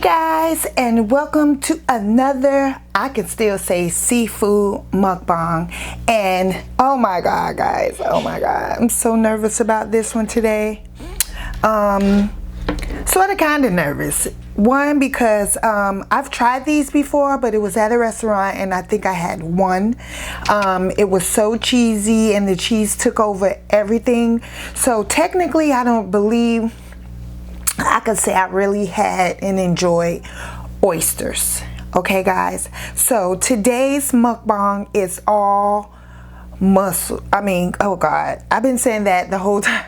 Guys, and welcome to another, I can still say, seafood mukbang. And oh my god, guys, oh my god, I'm so nervous about this one today. Sort of kind of nervous. One, because I've tried these before, but it was at a restaurant and I think I had one. It was so cheesy and the cheese took over everything. So technically I don't believe I could say I really had and enjoyed oysters. Okay, guys. So today's mukbang is all mussel. Oh God, I've been saying that the whole time.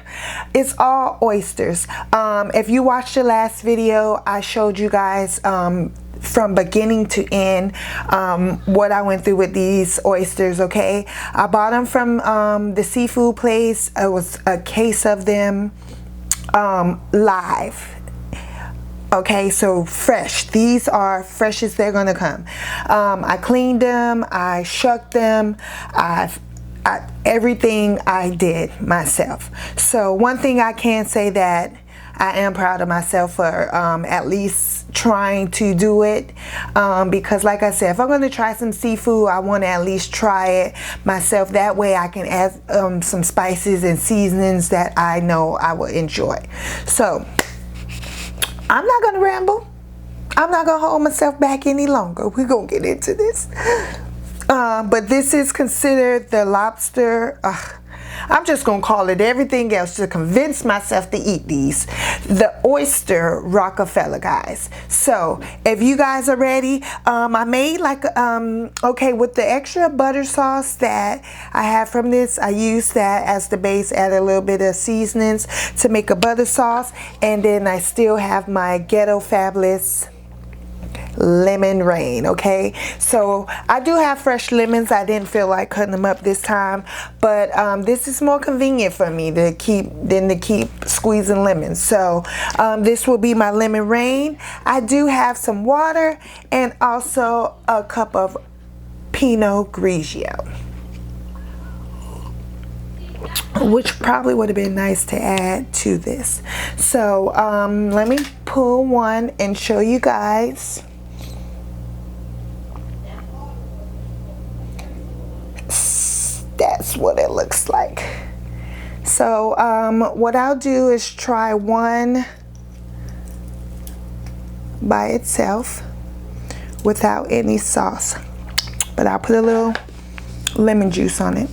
It's all oysters. If you watched the last video, I showed you guys from beginning to end what I went through with these oysters. Okay, I bought them from the seafood place. It was a case of them. Live. Okay, so fresh. These are fresh as they're gonna come. I cleaned them, I shucked them, everything I did myself. So one thing I can say that I am proud of myself for at least trying to do it, because like I said, if I'm going to try some seafood, I want to at least try it myself. That way I can add some spices and seasonings that I know I will enjoy. So I'm not going to ramble. I'm not going to hold myself back any longer. We're going to get into this. But this is considered the lobster. I'm just going to call it everything else to convince myself to eat these. The Oyster Rockafella, guys. So if you guys are ready, I made like, okay, with the extra butter sauce that I have from this, I used that as the base, add a little bit of seasonings to make a butter sauce. And then I still have my Ghetto Fabulous lemon rain. Okay, so I do have fresh lemons. I didn't feel like cutting them up this time, but this is more convenient for me to keep squeezing lemons. So this will be my lemon rain. I do have some water and also a cup of Pinot Grigio, which probably would have been nice to add to this. So let me pull one and show you guys. That's what it looks like. So what I'll do is try one by itself without any sauce, but I'll put a little lemon juice on it.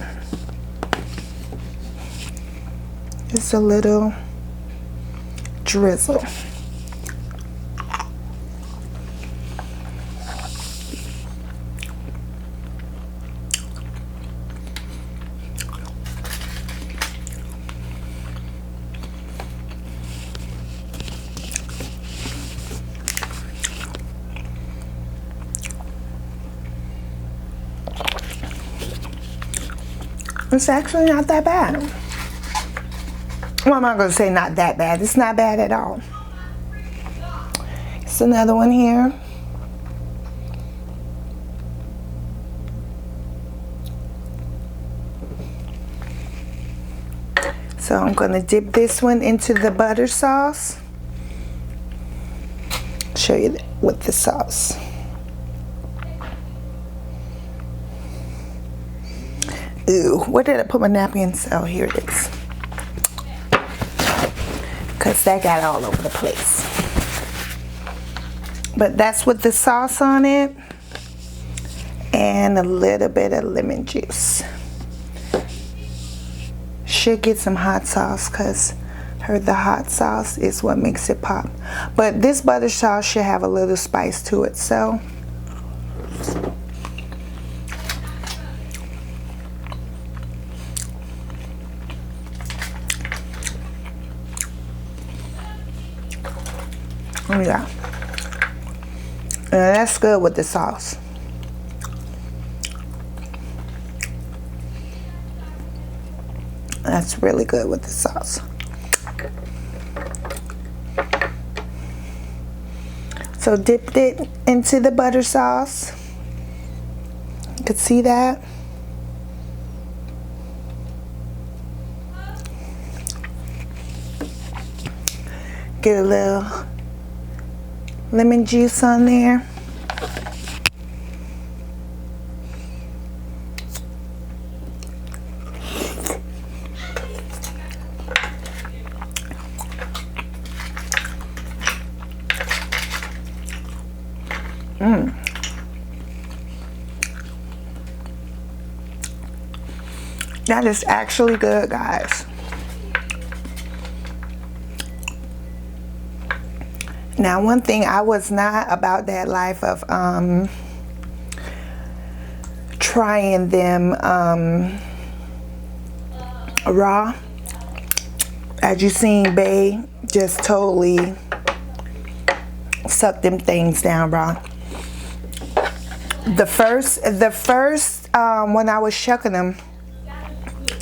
Just a little drizzle. It's actually not that bad. Well, I'm not going to say not that bad. It's not bad at all. It's another one here. So I'm going to dip this one into the butter sauce. Show you with the sauce. Ooh, where did I put my napkins? Oh, here it is. Because that got all over the place. But that's with the sauce on it. And a little bit of lemon juice. Should get some hot sauce because I heard the hot sauce is what makes it pop. But this butter sauce should have a little spice to it, so. Yeah, and that's good with the sauce. That's really good with the sauce. So dipped it into the butter sauce. You could see that. Get a little lemon juice on there. That is actually good, guys. Now, one thing, I was not about that life of trying them raw. As you seen, Bae just totally suck them things down raw. The first when I was shucking them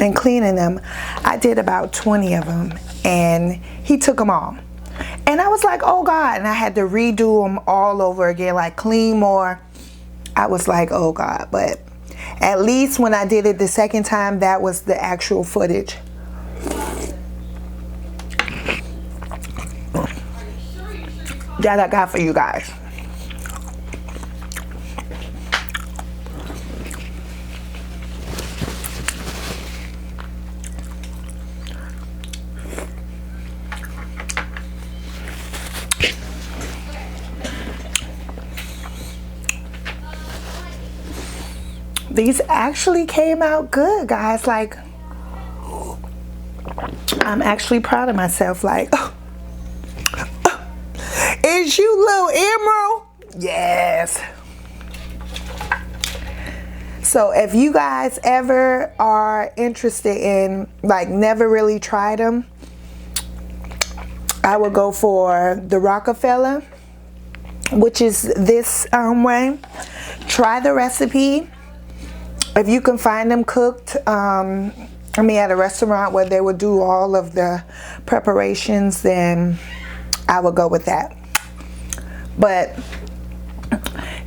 and cleaning them, I did about 20 of them, and he took them all. And I was like, oh God, and I had to redo them all over again, like clean more. I was like, oh God, but at least when I did it the second time, that was the actual footage. That I got for you guys. These actually came out good, guys. Like, I'm actually proud of myself. Like, is you little Emerald? Yes. So if you guys ever are interested in, like, never really tried them, I would go for the Rockafella, which is this way. Try the recipe. If you can find them cooked, I mean, at a restaurant where they would do all of the preparations, then I would go with that. But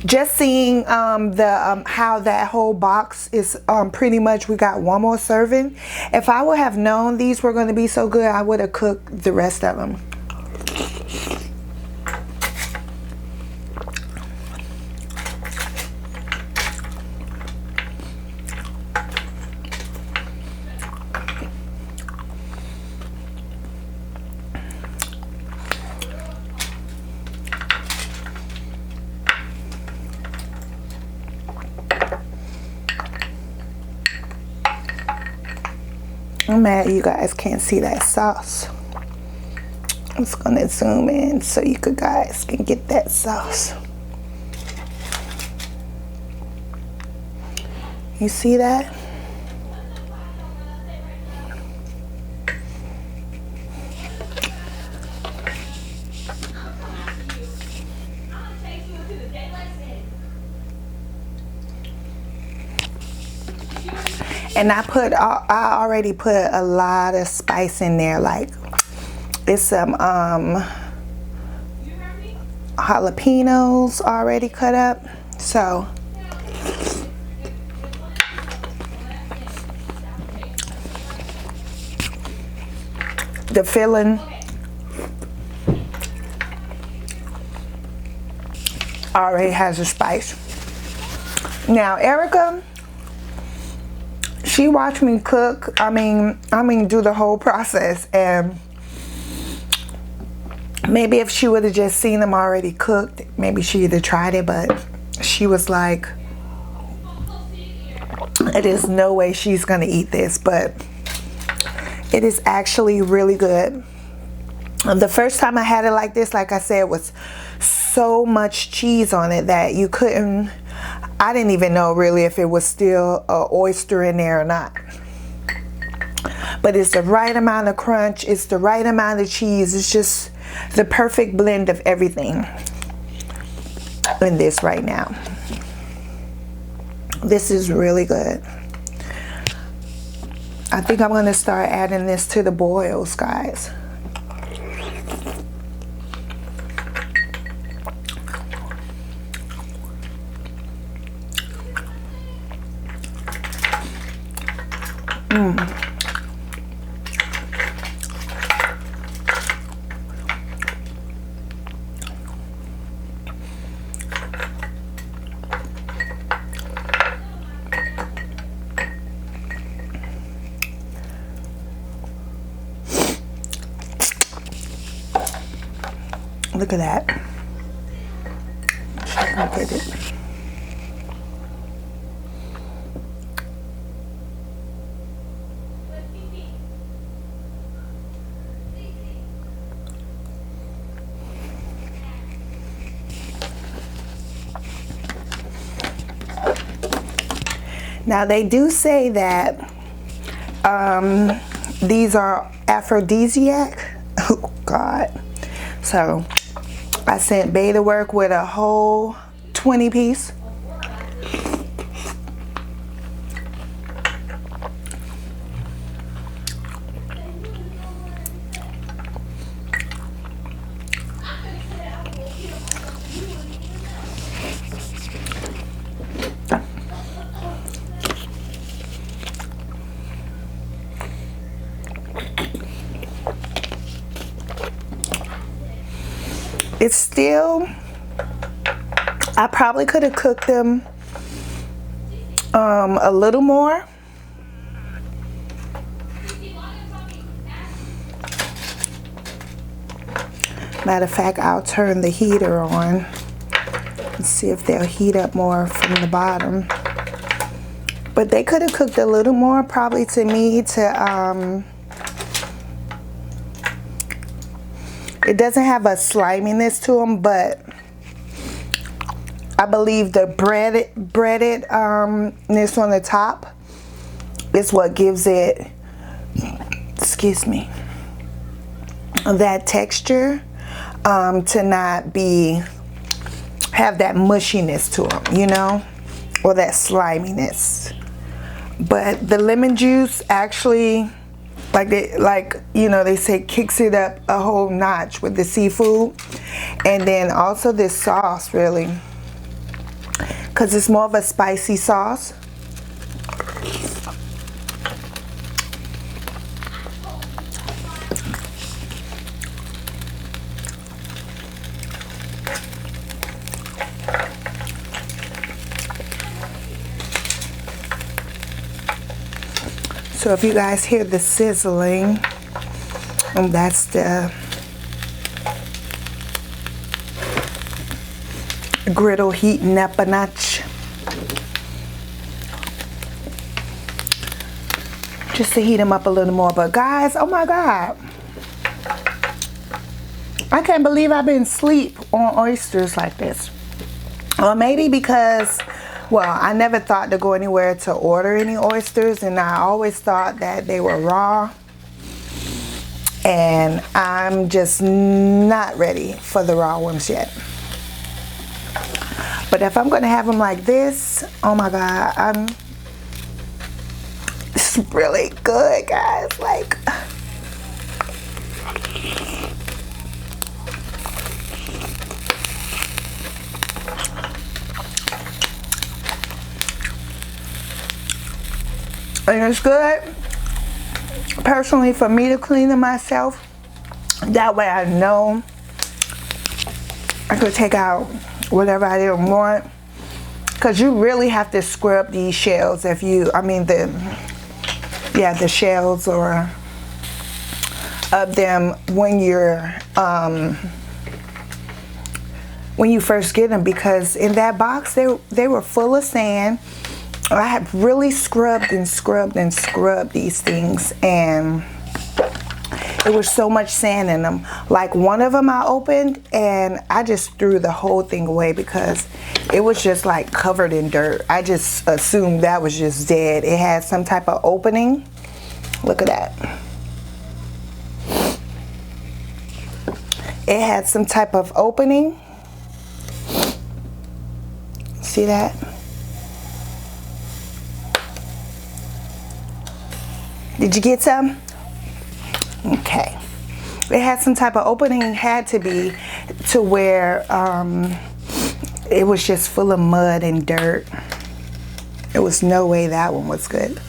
just seeing how that whole box is pretty much, we got one more serving. If I would have known these were going to be so good, I would have cooked the rest of them. I'm mad you guys can't see that sauce. I'm just gonna zoom in so you guys can get that sauce. You see that? And I already put a lot of spice in there. Like, it's some jalapenos already cut up. So the filling already has a spice. Now, Erica, she watched me cook. I mean, do the whole process, and maybe if she would have just seen them already cooked, maybe she would have tried it. But she was like, "It is no way she's gonna eat this." But it is actually really good. The first time I had it like this, like I said, was so much cheese on it that you couldn't. I didn't even know really if it was still an oyster in there or not. But it's the right amount of crunch. It's the right amount of cheese. It's just the perfect blend of everything in this right now. This is really good. I think I'm going to start adding this to the boils, guys. Look at that. Look at it. Now they do say that these are aphrodisiac. Oh God. So I sent Bay to work with a whole 20 piece. It's still, I probably could have cooked them a little more. Matter of fact, I'll turn the heater on and see if they'll heat up more from the bottom. But they could have cooked a little more, probably to me, to it doesn't have a sliminess to them, but I believe the breadedness on the top is what gives it, excuse me, that texture, to not have that mushiness to them, you know, or that sliminess. But the lemon juice actually, you know, they say kicks it up a whole notch with the seafood. And then also this sauce, really, because it's more of a spicy sauce. So if you guys hear the sizzling, that's the griddle heating up a notch. Just to heat them up a little more. But guys, oh my God, I can't believe I've been asleep on oysters like this. Or maybe because, well, I never thought to go anywhere to order any oysters, and I always thought that they were raw. And I'm just not ready for the raw ones yet. But if I'm going to have them like this, oh my God, it's really good, guys. Like, and it's good, personally, for me to clean them myself. That way I know I could take out whatever I didn't want. Because you really have to scrub these shells if you, the shells or of them when you're, when you first get them. Because in that box, they were full of sand. I have really scrubbed and scrubbed and scrubbed these things, and it was so much sand in them. Like one of them I opened and I just threw the whole thing away because it was just like covered in dirt. I just assumed that was just dead. It had some type of opening. Look at that. It had some type of opening. See that? Did you get some? Okay. It had some type of opening. It had to be to where it was just full of mud and dirt. There was no way that one was good.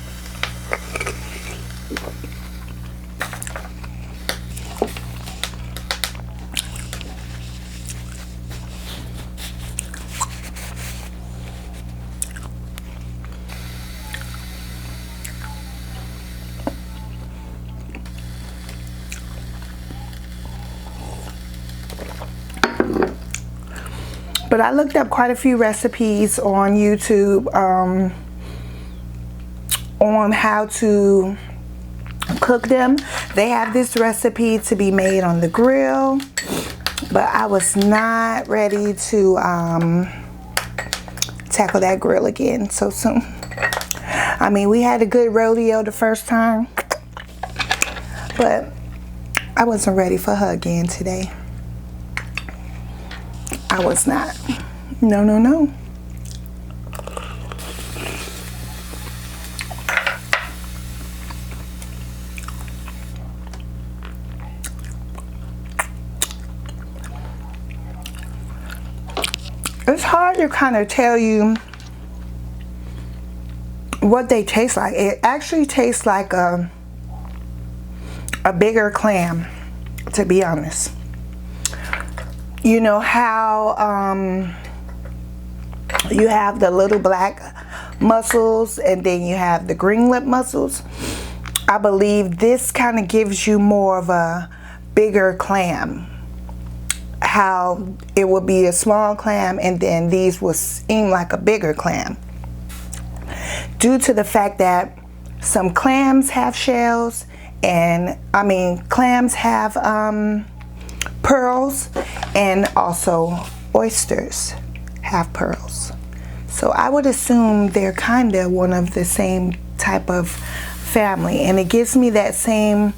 But I looked up quite a few recipes on YouTube on how to cook them. They have this recipe to be made on the grill, but I was not ready to tackle that grill again so soon. I mean, we had a good rodeo the first time, but I wasn't ready for her again today. I was not. No, no, no. It's hard to kind of tell you what they taste like. It actually tastes like a bigger clam, to be honest. You know how you have the little black mussels and then you have the green lip mussels? I believe this kind of gives you more of a bigger clam. How it would be a small clam and then these will seem like a bigger clam, due to the fact that some clams have shells, and I mean clams have pearls, and also oysters have pearls. So I would assume they're kind of one of the same type of family, and it gives me that same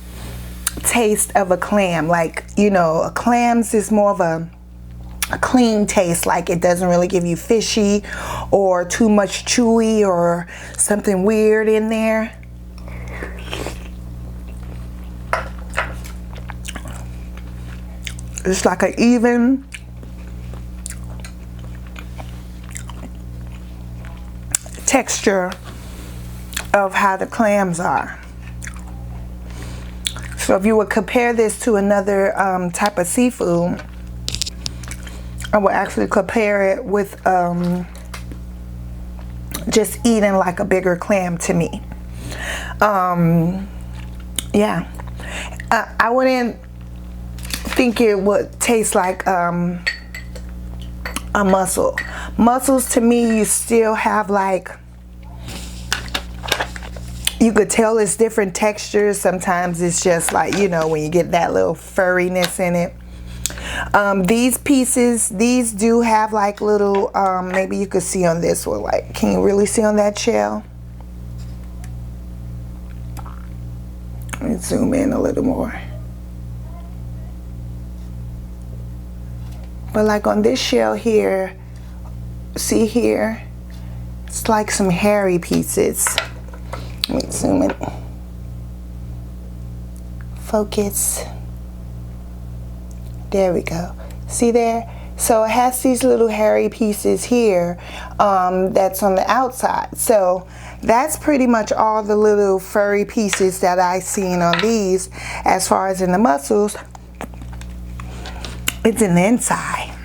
taste of a clam. Like, you know, a clams is more of a clean taste, like it doesn't really give you fishy or too much chewy or something weird in there. It's like an even texture of how the clams are. So if you would compare this to another type of seafood, I would actually compare it with just eating like a bigger clam to me. Yeah, I wouldn't think it would taste like a mussel. Mussels to me, you still have like, you could tell it's different textures. Sometimes it's just like, you know, when you get that little furriness in it. These pieces, these do have like little, maybe you could see on this one, like, can you really see on that shell? Let me zoom in a little more. But like on this shell here, see here, it's like some hairy pieces. Let me zoom in. Focus. There we go. See there? So it has these little hairy pieces here that's on the outside. So that's pretty much all the little furry pieces that I seen on these. As far as in the mussels, it's in the inside,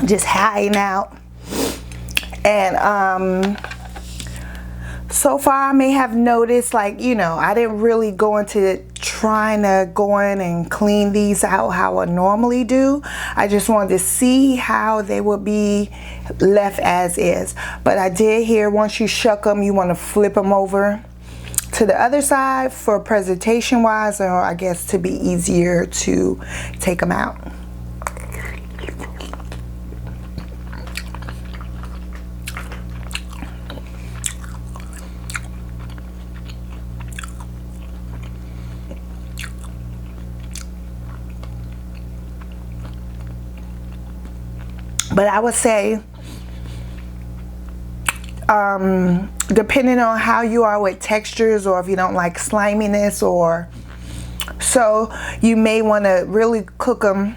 just hiding out. And so far I may have noticed, like, you know, I didn't really go into trying to go in and clean these out how I normally do. I just wanted to see how they would be left as is. But I did hear once you shuck them, you want to flip them over to the other side for presentation wise, or I guess to be easier to take them out. But I would say, depending on how you are with textures, or if you don't like sliminess, or so, you may want to really cook them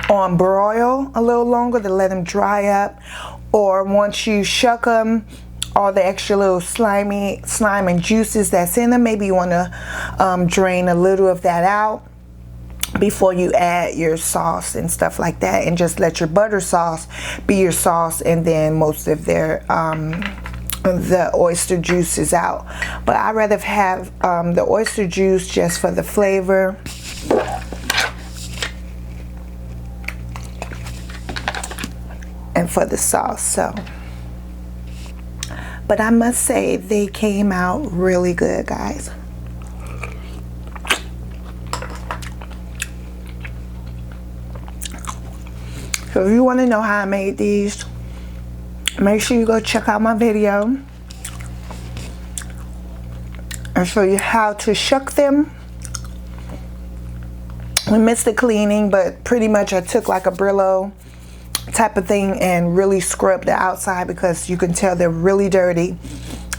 on broil a little longer to let them dry up. Or once you shuck them, all the extra little slime and juices that's in them, maybe you want to drain a little of that out before you add your sauce and stuff like that, and just let your butter sauce be your sauce, and then most of their the oyster juice is out. But I'd rather have the oyster juice just for the flavor. and for the sauce. So, but I must say they came out really good, guys. So if you want to know how I made these, make sure you go check out my video and show you how to shuck them. We missed the cleaning, but pretty much I took like a Brillo type of thing and really scrubbed the outside, because you can tell they're really dirty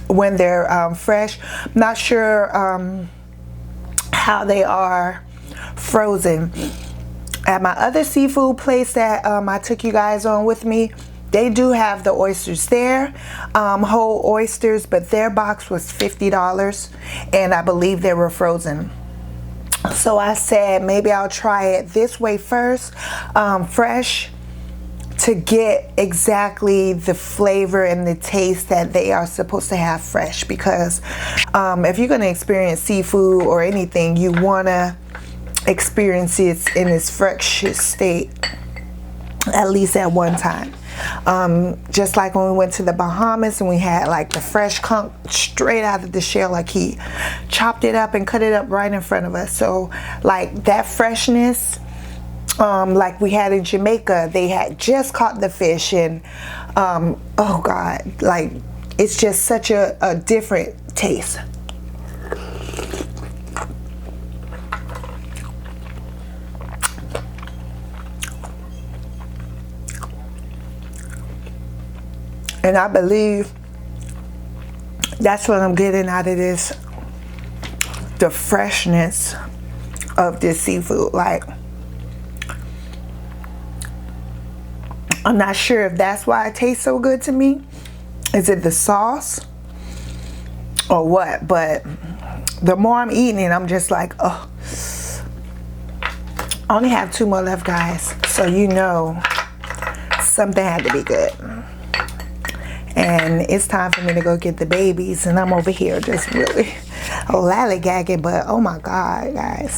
when they're fresh. Not sure how they are frozen. At my other seafood place that I took you guys on with me, they do have the oysters there, whole oysters, but their box was $50 and I believe they were frozen. So I said maybe I'll try it this way first, fresh, to get exactly the flavor and the taste that they are supposed to have fresh. Because if you're going to experience seafood or anything, you want to experience it in its freshest state at least at one time. Just like when we went to the Bahamas and we had like the fresh conch straight out of the shell, like he chopped it up and cut it up right in front of us. So like that freshness, like we had in Jamaica, they had just caught the fish, and oh God, like it's just such a different taste. And I believe that's what I'm getting out of this, the freshness of this seafood. Like, I'm not sure if that's why it tastes so good to me. Is it the sauce or what? But the more I'm eating it, I'm just like, oh. I only have 2 more left, guys. So you know something had to be good. And it's time for me to go get the babies, and I'm over here just really lollygagging, but oh my God, guys.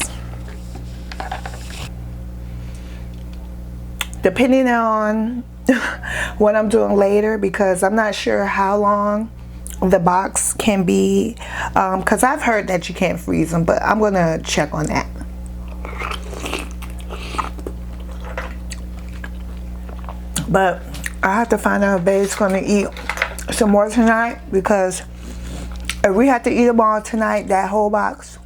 Depending on what I'm doing later, because I'm not sure how long the box can be, because I've heard that you can't freeze them, but I'm gonna check on that. But I have to find out if babe's gonna eat some more tonight, because if we have to eat them all tonight, that whole box,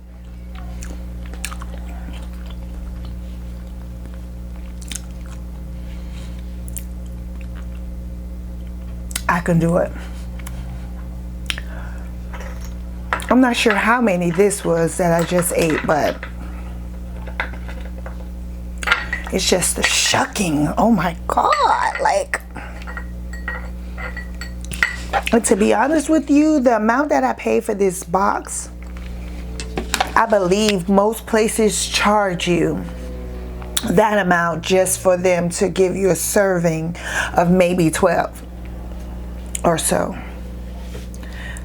I can do it. I'm not sure how many this was that I just ate, but it's just the shucking. Oh my God, like, and to be honest with you, the amount that I pay for this box, I believe most places charge you that amount just for them to give you a serving of maybe 12 or so.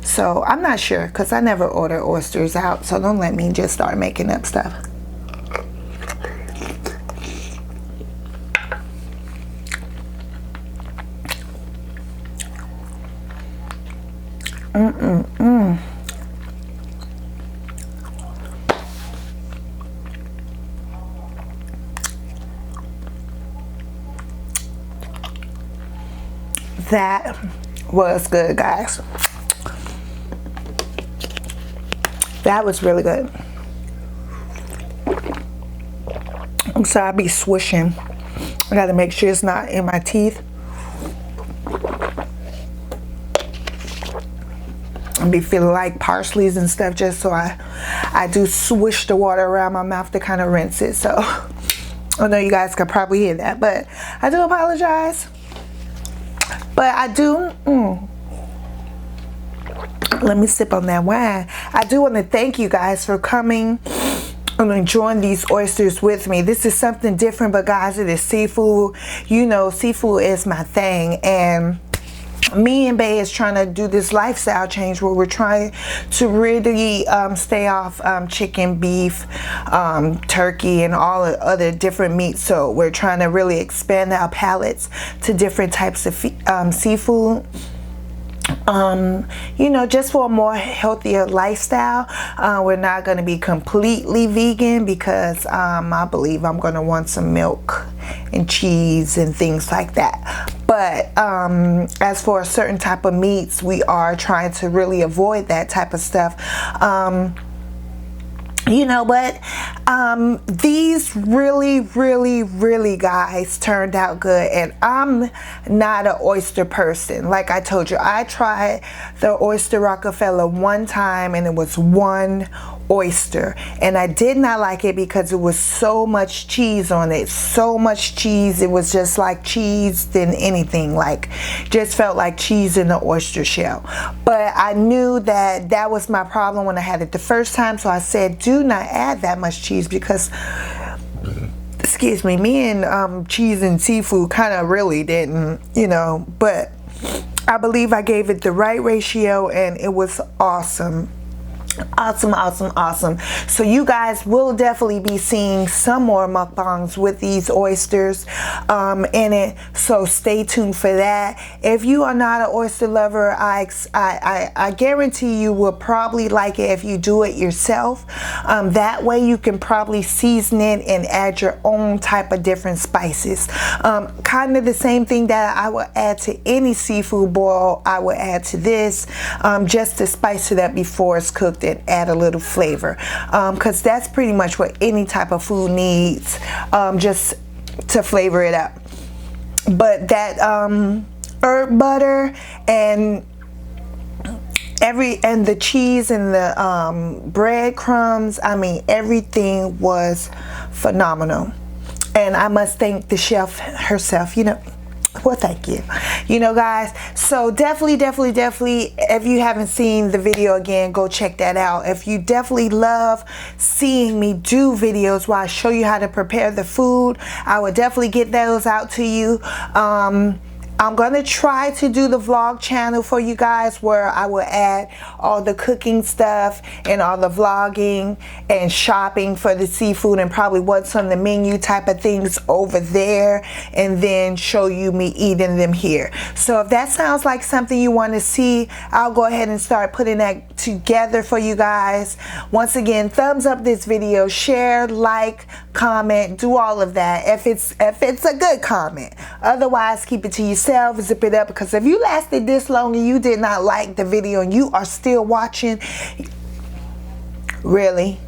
So I'm not sure, because I never order oysters out, so don't let me just start making up stuff. That was good, guys. That was really good. I'm sorry I be swishing. I gotta make sure it's not in my teeth. I be feeling like parsley's and stuff, just so I do swish the water around my mouth to kind of rinse it. So I know you guys could probably hear that, but I do apologize. But I do, let me sip on that wine. I do want to thank you guys for coming and enjoying these oysters with me. This is something different, but guys, it is seafood. You know, seafood is my thing. And me and Bae is trying to do this lifestyle change where we're trying to really stay off chicken, beef, turkey, and all the other different meats. So we're trying to really expand our palates to different types of seafood. You know, just for a more healthier lifestyle. We're not going to be completely vegan because I believe I'm going to want some milk and cheese and things like that. But as for a certain type of meats, we are trying to really avoid that type of stuff. You know, but these really guys turned out good, and I'm not an oyster person. Like I told you, I tried the Oyster Rockafella one time and it was one oyster, and I did not like it because it was so much cheese on it. So much cheese, it was just like cheese than anything. Like, just felt like cheese in the oyster shell. But I knew that that was my problem when I had it the first time, so I said do not add that much cheese because, excuse me, me and cheese and seafood kind of really didn't, you know. But I believe I gave it the right ratio and it was awesome. Awesome. So you guys will definitely be seeing some more mukbangs with these oysters in it, so stay tuned for that. If you are not an oyster lover, I guarantee you will probably like it if you do it yourself. That way you can probably season it and add your own type of different spices. Kind of the same thing that I would add to any seafood boil, I would add to this, just to spice it up before it's cooked and add a little flavor, because that's pretty much what any type of food needs, just to flavor it up. But that herb butter and the cheese and the breadcrumbs, I mean, everything was phenomenal. And I must thank the chef herself, you know. Well, thank you. You know, guys, so definitely, if you haven't seen the video, again, go check that out. If you definitely love seeing me do videos where I show you how to prepare the food, I will definitely get those out to you. I'm going to try to do the vlog channel for you guys where I will add all the cooking stuff and all the vlogging and shopping for the seafood and probably what's on the menu type of things over there, and then show you me eating them here. So if that sounds like something you want to see, I'll go ahead and start putting that together for you guys. Once again, thumbs up this video, share, like, comment, do all of that if it's a good comment. Otherwise, keep it to yourself, zip it up, because if you lasted this long and you did not like the video and you are still watching, really?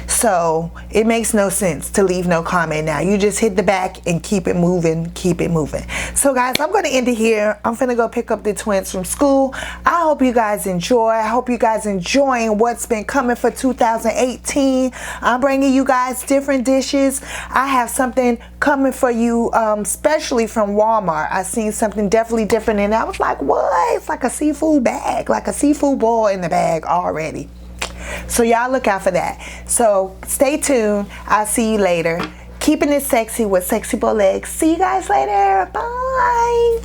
So it makes no sense to leave no comment now. You just hit the back and keep it moving, So guys, I'm going to end it here. I'm finna go pick up the twins from school. I hope you guys enjoy. I hope you guys enjoying what's been coming for 2018. I'm bringing you guys different dishes. I have something coming for you, especially from Walmart. I seen something definitely different and I was like, what? It's like a seafood bag, like a seafood boil in the bag already. So y'all look out for that. So stay tuned. I'll see you later. Keeping it sexy with Sexy Bow Legs. See you guys later. Bye.